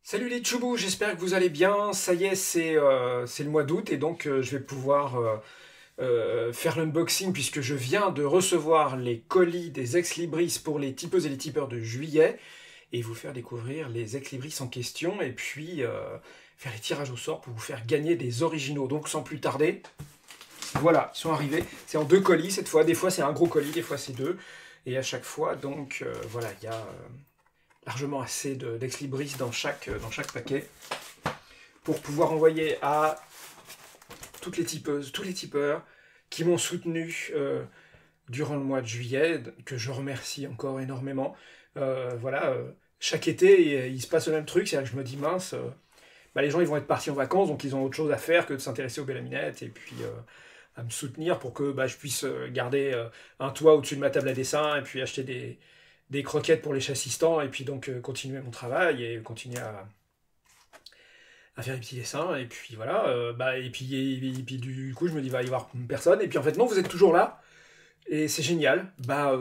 Salut les tchoubous, j'espère que vous allez bien. Ça y est, c'est le mois d'août et donc je vais pouvoir faire l'unboxing puisque je viens de recevoir les colis des ex-libris pour les tipeuses et les tipeurs de juillet et vous faire découvrir les ex-libris en question et puis faire les tirages au sort pour vous faire gagner des originaux. Donc sans plus tarder, voilà, ils sont arrivés. C'est en deux colis cette fois. Des fois c'est un gros colis, des fois c'est deux. Et à chaque fois, donc voilà, il y a largement assez d'ex-libris dans chaque paquet pour pouvoir envoyer à toutes les tipeuses, tous les tipeurs qui m'ont soutenu durant le mois de juillet, que je remercie encore énormément. Voilà, chaque été, il se passe le même truc, c'est-à-dire que je me dis, mince, bah, les gens ils vont être partis en vacances, donc ils ont autre chose à faire que de s'intéresser aux bélaminettes, et puis à me soutenir pour que bah, je puisse garder un toit au-dessus de ma table à dessin, et puis acheter des croquettes pour les chassistants, et puis donc continuer mon travail, et continuer à faire des petits dessins, et puis voilà, bah, et puis du coup je me dis, va y avoir personne, et puis en fait non, vous êtes toujours là, et c'est génial, bah,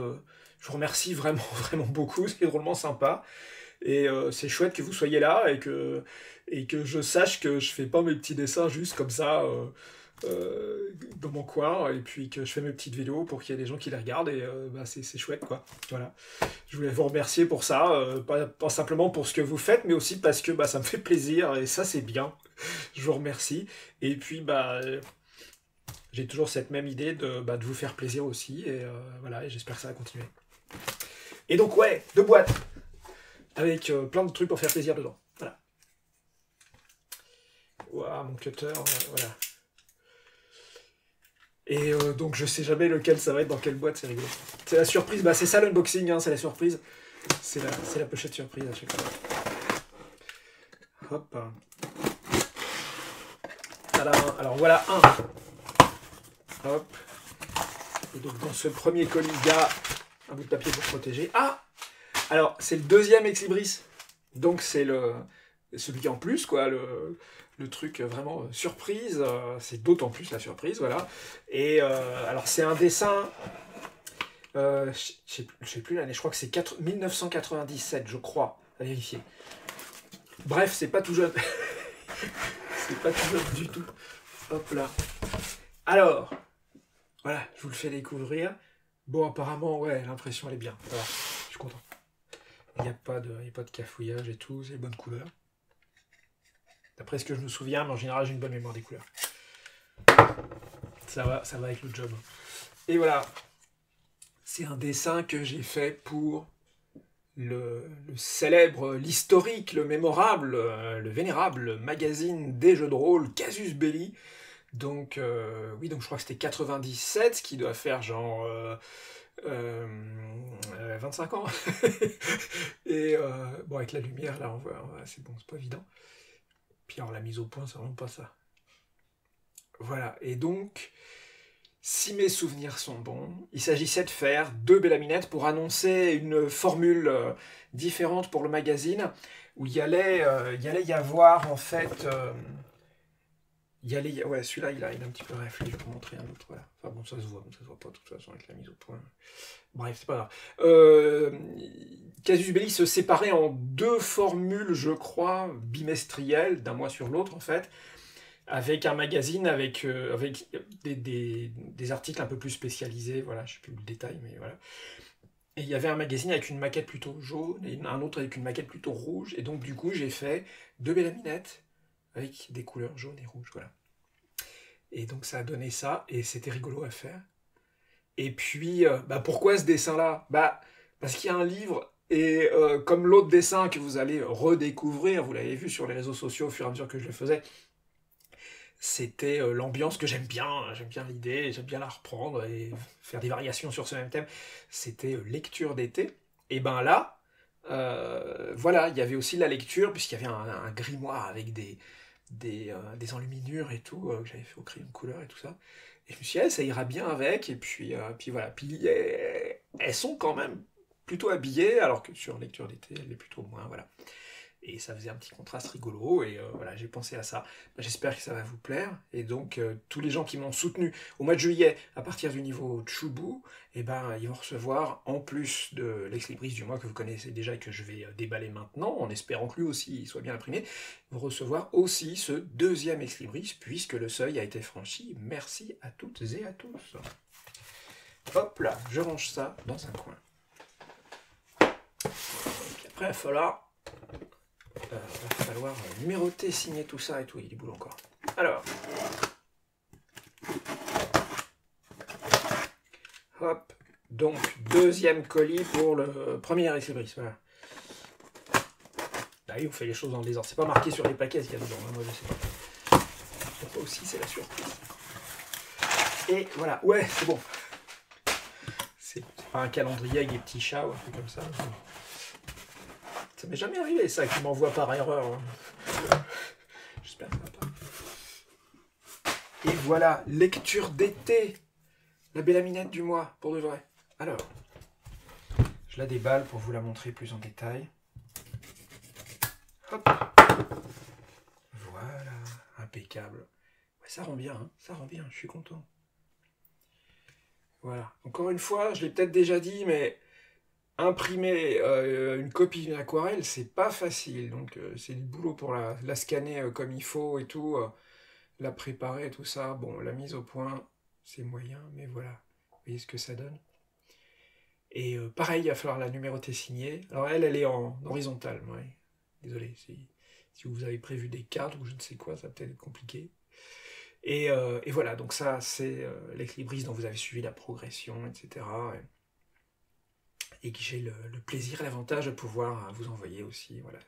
je vous remercie vraiment, vraiment beaucoup, c'est drôlement sympa, et c'est chouette que vous soyez là, et que je sache que je fais pas mes petits dessins juste comme ça, dans mon coin, et puis que je fais mes petites vidéos pour qu'il y ait des gens qui les regardent, et bah, c'est chouette, quoi. Voilà. Je voulais vous remercier pour ça, pas simplement pour ce que vous faites, mais aussi parce que bah, ça me fait plaisir, et ça c'est bien. Je vous remercie. Et puis bah, j'ai toujours cette même idée de vous faire plaisir aussi, et voilà, et j'espère que ça va continuer. Et donc ouais, deux boîtes, avec plein de trucs pour faire plaisir dedans. Voilà. Ouah, mon cutter, voilà. Et donc je sais jamais lequel ça va être, dans quelle boîte, c'est rigolo. C'est la surprise, bah c'est ça l'unboxing, hein, c'est la surprise. C'est la pochette surprise à chaque fois. Hop. Tadam. Alors voilà un. Hop. Et donc dans ce premier colis, il y a un bout de papier pour protéger. Ah! Alors c'est le deuxième ex-libris. Donc c'est celui en plus, quoi, le truc vraiment surprise. C'est d'autant plus la surprise, voilà. Et alors c'est un dessin. Je sais plus l'année, je crois que c'est 1997, je crois, à vérifier. Bref, c'est pas tout jeune. C'est pas tout jeune du tout. Hop là. Alors, voilà, je vous le fais découvrir. Bon, apparemment, ouais, l'impression elle est bien. Voilà, je suis content. Il n'y a pas de cafouillage et tout, c'est les bonnes couleurs. D'après ce que je me souviens, mais en général, j'ai une bonne mémoire des couleurs. Ça va avec le job. Et voilà. C'est un dessin que j'ai fait pour le célèbre, l'historique, le mémorable, le vénérable magazine des jeux de rôle Casus Belli. Donc, oui, donc je crois que c'était 97, ce qui doit faire genre 25 ans. Et bon, avec la lumière, là, on voit, c'est bon, c'est pas évident. Puis alors, la mise au point, c'est vraiment pas ça. Voilà, et donc, si mes souvenirs sont bons, il s'agissait de faire deux bélaminettes pour annoncer une formule différente pour le magazine, où il y allait y avoir, en fait... ouais, celui-là, il a un petit peu réfléchi, je vais vous montrer un autre, voilà. Enfin bon, ça se voit pas de toute façon avec la mise au point. Bref, c'est pas grave. Casus Belli se séparait en deux formules, je crois, bimestrielles, d'un mois sur l'autre, en fait, avec un magazine, avec des articles un peu plus spécialisés, voilà, je sais plus le détail, mais voilà. Et il y avait un magazine avec une maquette plutôt jaune, et un autre avec une maquette plutôt rouge, et donc du coup, j'ai fait deux bélaminettes, avec des couleurs jaune et rouge, voilà. Et donc ça a donné ça, et c'était rigolo à faire. Et puis, bah pourquoi ce dessin-là? Bah, parce qu'il y a un livre, et comme l'autre dessin que vous allez redécouvrir, vous l'avez vu sur les réseaux sociaux au fur et à mesure que je le faisais, c'était l'ambiance que j'aime bien l'idée, j'aime bien la reprendre et faire des variations sur ce même thème. C'était lecture d'été. Et ben là, voilà, il y avait aussi la lecture, puisqu'il y avait un grimoire avec des enluminures et tout, que j'avais fait au crayon de couleur et tout ça. Et je me suis dit, ça ira bien avec, et puis voilà. Puis elles sont quand même plutôt habillées, alors que sur lecture d'été, elle est plutôt moins, voilà. Et ça faisait un petit contraste rigolo, et voilà, j'ai pensé à ça. J'espère que ça va vous plaire, et donc tous les gens qui m'ont soutenu au mois de juillet, à partir du niveau Chubu, eh ben, ils vont recevoir, en plus de l'ex-libris du mois que vous connaissez déjà et que je vais déballer maintenant, en espérant que lui aussi il soit bien imprimé, ils vont recevoir aussi ce deuxième ex-libris, puisque le seuil a été franchi. Merci à toutes et à tous. Hop là, je range ça dans un coin. Et puis après, va falloir numéroter, signer tout ça et tout, il y a du boulot encore. Alors, hop, donc deuxième colis pour le premier ex-libris, voilà. Là, on fait les choses dans le désordre, c'est pas marqué sur les paquets ce qu'il y a dedans, hein, moi je sais pas. Ça aussi, c'est la surprise. Et voilà, ouais, c'est bon. C'est pas un calendrier avec des petits chats ou un truc comme ça. Ça m'est jamais arrivé ça, qu'il m'envoie par erreur. J'espère que ça va pas. Et voilà, lecture d'été. La Bélaminette du mois, pour de vrai. Alors, je la déballe pour vous la montrer plus en détail. Hop. Voilà, impeccable. Ouais, ça rend bien, hein, ça rend bien, je suis content. Voilà, encore une fois, je l'ai peut-être déjà dit, mais imprimer une copie d'une aquarelle, c'est pas facile. Donc c'est du boulot pour la scanner comme il faut et tout, la préparer, tout ça. Bon, la mise au point, c'est moyen, mais voilà. Vous voyez ce que ça donne. Et pareil, il va falloir la numéroter signée. Alors elle est en horizontale, ouais. Désolé, si vous avez prévu des cartes ou je ne sais quoi, ça va peut-être être compliqué. Et voilà, donc ça, c'est l'ex-libris dont vous avez suivi la progression, etc. Et que j'ai le plaisir et l'avantage de pouvoir vous envoyer aussi, voilà.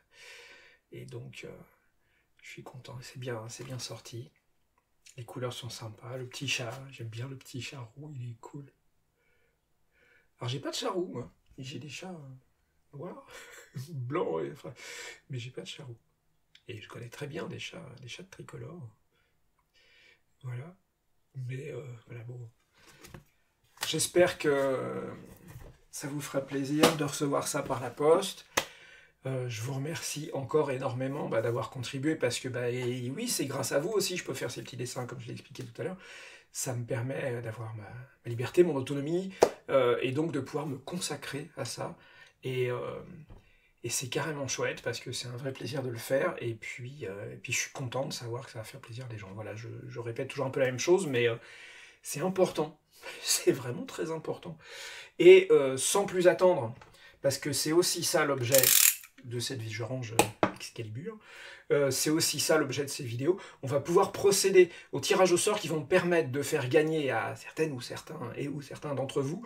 Et donc, je suis content, c'est bien sorti. Les couleurs sont sympas, le petit chat, j'aime bien le petit chat roux, il est cool. Alors j'ai pas de chat roux, moi, j'ai des chats noirs, blancs, enfin, mais j'ai pas de chat roux. Et je connais très bien des chats de tricolore. Voilà, mais voilà, bon. J'espère que ça vous fera plaisir de recevoir ça par la poste. Je vous remercie encore énormément d'avoir contribué parce que, oui, c'est grâce à vous aussi, je peux faire ces petits dessins comme je l'ai expliqué tout à l'heure. Ça me permet d'avoir ma liberté, mon autonomie, et donc de pouvoir me consacrer à ça. Et c'est carrément chouette parce que c'est un vrai plaisir de le faire. Et puis je suis content de savoir que ça va faire plaisir des gens. Voilà, je répète toujours un peu la même chose, mais c'est important. C'est vraiment très important. Et sans plus attendre, parce que c'est aussi ça l'objet de cette vidéo, je range Excalibur, c'est aussi ça l'objet de ces vidéos, on va pouvoir procéder au tirage au sort qui vont permettre de faire gagner à certaines ou certains d'entre vous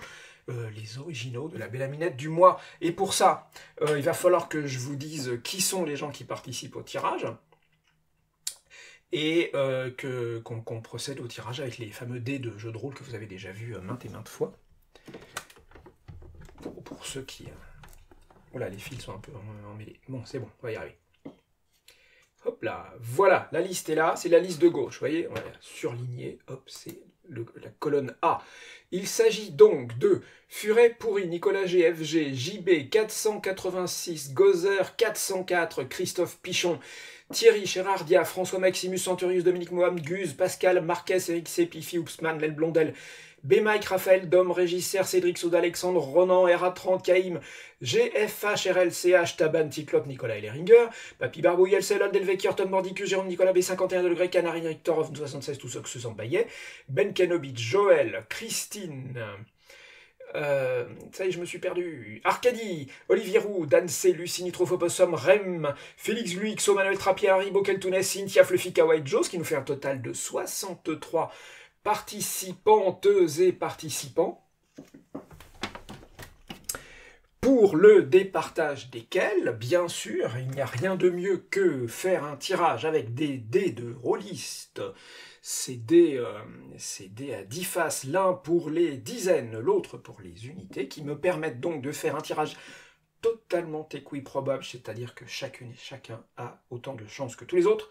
les originaux de la Bélaminette du mois. Et pour ça, il va falloir que je vous dise qui sont les gens qui participent au tirage, et qu'on procède au tirage avec les fameux dés de jeu de rôle que vous avez déjà vus maintes et maintes fois. Pour ceux qui... Oula, les fils sont un peu emmêlés. Bon, c'est bon, on va y arriver. Hop là, voilà, la liste est là, c'est la liste de gauche, vous voyez, on va surligner, hop, c'est la colonne A. Il s'agit donc de Furet Pourri, Nicolas GFG, JB 486, Gozer 404, Christophe Pichon, Thierry Gérardia, François Maximus, Centurius, Dominique Mohamed, Guz, Pascal, Marquez, Eric C, Pifi, Oupsman, Len Blondel, B. Mike, Raphaël, Dom, Régisseur, Cédric Soud, Alexandre, Ronan, RA30, Caïm, GFH, RLCH, Taban, Ticlope, Nicolas Elleringer, Papy Barbouille, Elselol, Delvecchur, Tom Mordicus, Jérôme Nicolas, B51, Degré, Canary, Victor, 76, tous ceux que se sentent baillets, Ben Kenobi, Joël, Christine, ça y est, je me suis perdu. Arcadie, Olivier Roux, Dan C, Lucie Nitrofopossum, Rem, Félix Luix, Manuel Trappier, Haribo Keltounes, Cynthia Fluffy, Kawaii Joe, ce qui nous fait un total de 63 participanteuses et participants, pour le départage desquels, bien sûr, il n'y a rien de mieux que faire un tirage avec des dés de rôliste. Ces dés à 10 faces, l'un pour les dizaines, l'autre pour les unités, qui me permettent donc de faire un tirage totalement équiprobable, c'est-à-dire que chacune et chacun a autant de chances que tous les autres,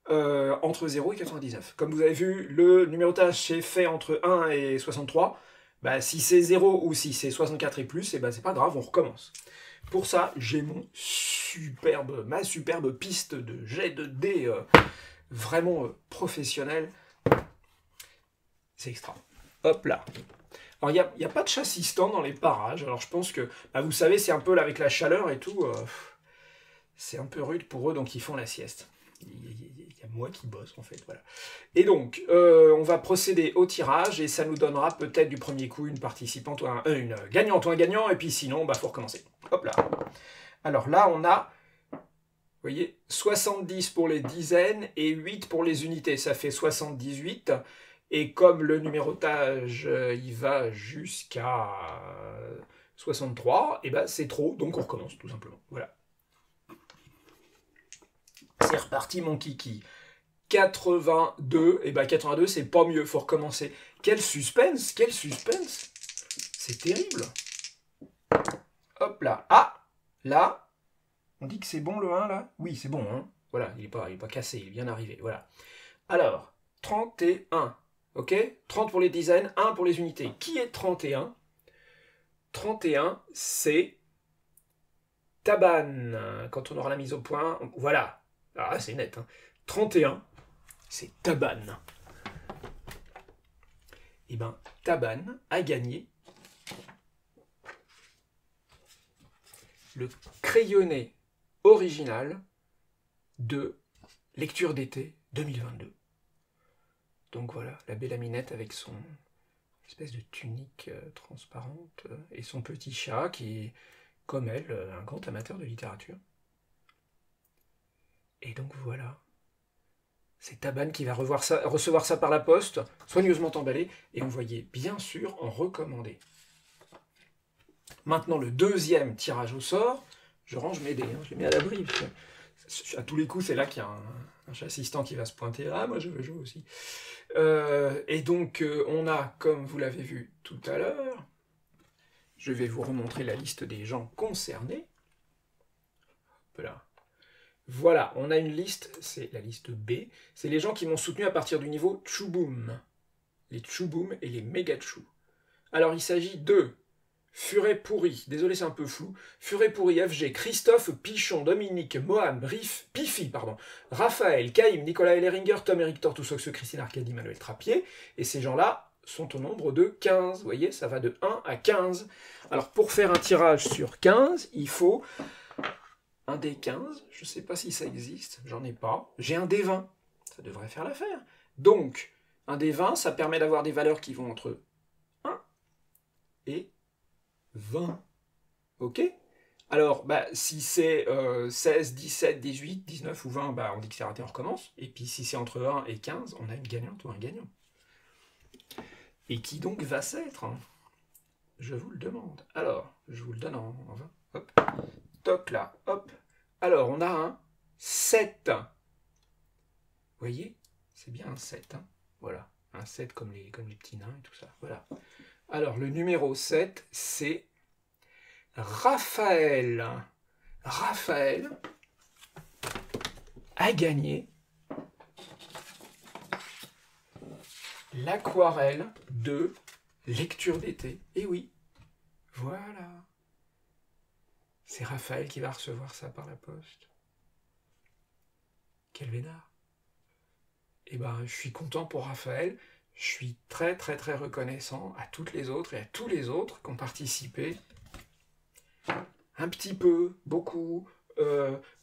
entre 0 et 99. Comme vous avez vu, le numérotage est fait entre 1 et 63. Si c'est 0 ou si c'est 64 et plus, c'est pas grave, on recommence. Pour ça, j'ai ma superbe piste de jet de dés vraiment professionnelle. C'est extra. Hop là. Alors, il n'y a pas de chassistant dans les parages. Alors, je pense que, bah, vous savez, c'est un peu là avec la chaleur et tout. C'est un peu rude pour eux, donc ils font la sieste. Il y a moi qui bosse, en fait. Voilà. Et donc, on va procéder au tirage et ça nous donnera peut-être du premier coup une participante, ou une gagnante ou un gagnant. Et puis sinon, bah, faut recommencer. Hop là. Alors là, on a, vous voyez, 70 pour les dizaines et 8 pour les unités. Ça fait 78. Et comme le numérotage, il va jusqu'à 63, et ben c'est trop, donc on recommence tout simplement. Voilà. C'est reparti mon kiki. 82, et ben 82 c'est pas mieux, faut recommencer. Quel suspense, quel suspense. C'est terrible. Hop là. Ah, là, on dit que c'est bon le 1 là. Oui, c'est bon, hein. Voilà, il est pas cassé, il est bien arrivé. Voilà. Alors, 31. Ok, 30 pour les dizaines, 1 pour les unités. Qui est 31? 31, c'est Taban. Quand on aura la mise au point, voilà. Ah, c'est net. Hein. 31, c'est Taban. Eh bien, Taban a gagné le crayonné original de Lecture d'été 2022. Donc voilà, la belle Aminette avec son espèce de tunique transparente et son petit chat qui est, comme elle, un grand amateur de littérature. Et donc voilà, c'est Taban qui va recevoir ça par la poste, soigneusement emballé et envoyé bien sûr en recommandé. Maintenant le deuxième tirage au sort, je range mes dés, hein, je les mets à l'abri, parce que à tous les coups c'est là qu'il y a un assistant qui va se pointer, ah moi je veux jouer aussi. Et donc on a, comme vous l'avez vu tout à l'heure, je vais vous remontrer la liste des gens concernés. Voilà, on a une liste, c'est la liste B, c'est les gens qui m'ont soutenu à partir du niveau Chouboum. Les Chouboum et les méga Chou. Alors il s'agit de Furet Pourri, désolé c'est un peu flou, Furet Pourri, FG, Christophe, Pichon, Dominique, Moham, Pifi, Raphaël, Caïm, Nicolas Elleringer, Tom, Eric Tortoussox, Christine Arcadie, Manuel Trappier, et ces gens-là sont au nombre de 15, vous voyez, ça va de 1 à 15. Alors pour faire un tirage sur 15, il faut un D15, je ne sais pas si ça existe, j'en ai pas, j'ai un D20, ça devrait faire l'affaire. Donc, un D20, ça permet d'avoir des valeurs qui vont entre 1 et 20. Ok? Alors, bah, si c'est 16, 17, 18, 19 ou 20, bah, on dit que c'est raté, on recommence. Et puis si c'est entre 1 et 15, on a une gagnante ou un gagnant. Et qui donc va s'être, hein? Je vous le demande. Alors, je vous le donne en 20. Hop. Toc là. Hop. Alors, on a un 7. Vous voyez? C'est bien un 7. Hein, voilà. Un 7 comme les petits nains et tout ça. Voilà. Alors, le numéro 7, c'est Raphaël. Raphaël a gagné l'aquarelle de Lecture d'été. Et oui, voilà. C'est Raphaël qui va recevoir ça par la poste. Quel vénard. Eh ben, je suis content pour Raphaël. Je suis très très très reconnaissant à toutes les autres et à tous les autres qui ont participé. Un petit peu, beaucoup,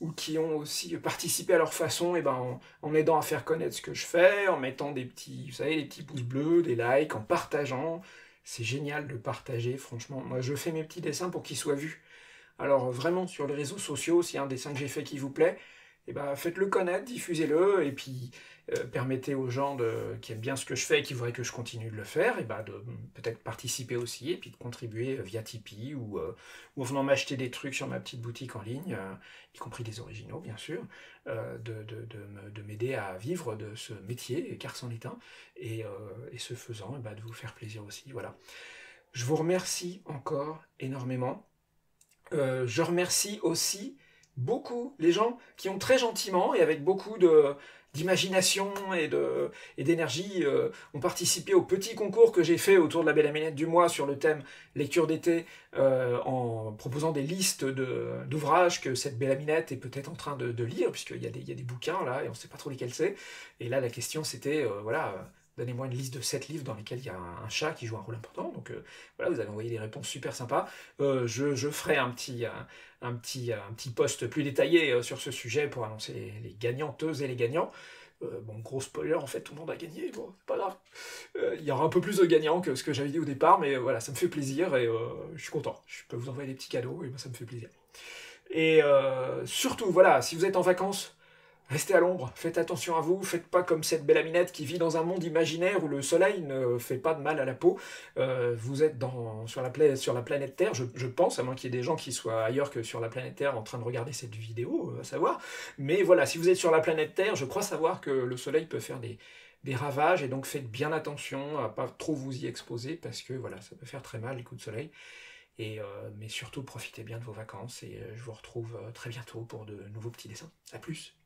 ou qui ont aussi participé à leur façon, et ben, en m'aidant à faire connaître ce que je fais, en mettant des petits, vous savez, des petits pouces bleus, des likes, en partageant. C'est génial de partager, franchement. Moi, je fais mes petits dessins pour qu'ils soient vus. Alors vraiment, sur les réseaux sociaux, s'il y a un dessin que j'ai fait qui vous plaît, eh ben, faites-le connaître, diffusez-le, et puis permettez aux gens qui aiment bien ce que je fais et qui voudraient que je continue de le faire, et ben, de peut-être participer aussi, et puis de contribuer via Tipeee, ou en venant m'acheter des trucs sur ma petite boutique en ligne, y compris des originaux, bien sûr, de m'aider à vivre de ce métier, car c'en est un, et ce faisant, de vous faire plaisir aussi. Voilà. Je vous remercie encore énormément. Je remercie aussi beaucoup, les gens qui ont très gentiment et avec beaucoup d'imagination et d'énergie ont participé au petit concours que j'ai fait autour de la Belle à Minette du mois sur le thème lecture d'été en proposant des listes d'ouvrages que cette Belle à Minette est peut-être en train de lire, puisqu'il y a des bouquins là et on ne sait pas trop lesquels c'est. Et là la question c'était, donnez-moi une liste de 7 livres dans lesquels il y a un chat qui joue un rôle important. Donc voilà, vous avez envoyé des réponses super sympas. Je ferai un petit post plus détaillé sur ce sujet pour annoncer les gagnanteuses et les gagnants. Bon, gros spoiler, en fait, tout le monde a gagné, bon, c'est pas grave. Il y aura un peu plus de gagnants que ce que j'avais dit au départ, mais voilà, ça me fait plaisir et je suis content. Je peux vous envoyer des petits cadeaux et moi, ça me fait plaisir. Et surtout, voilà, si vous êtes en vacances, restez à l'ombre, faites attention à vous, faites pas comme cette belle Aminette qui vit dans un monde imaginaire où le soleil ne fait pas de mal à la peau. Vous êtes sur la planète Terre, je pense, à moins qu'il y ait des gens qui soient ailleurs que sur la planète Terre en train de regarder cette vidéo, à savoir. Mais voilà, si vous êtes sur la planète Terre, je crois savoir que le soleil peut faire des ravages, et donc faites bien attention à pas trop vous y exposer, parce que voilà, ça peut faire très mal les coups de soleil. Mais surtout, profitez bien de vos vacances, et je vous retrouve très bientôt pour de nouveaux petits dessins. A plus!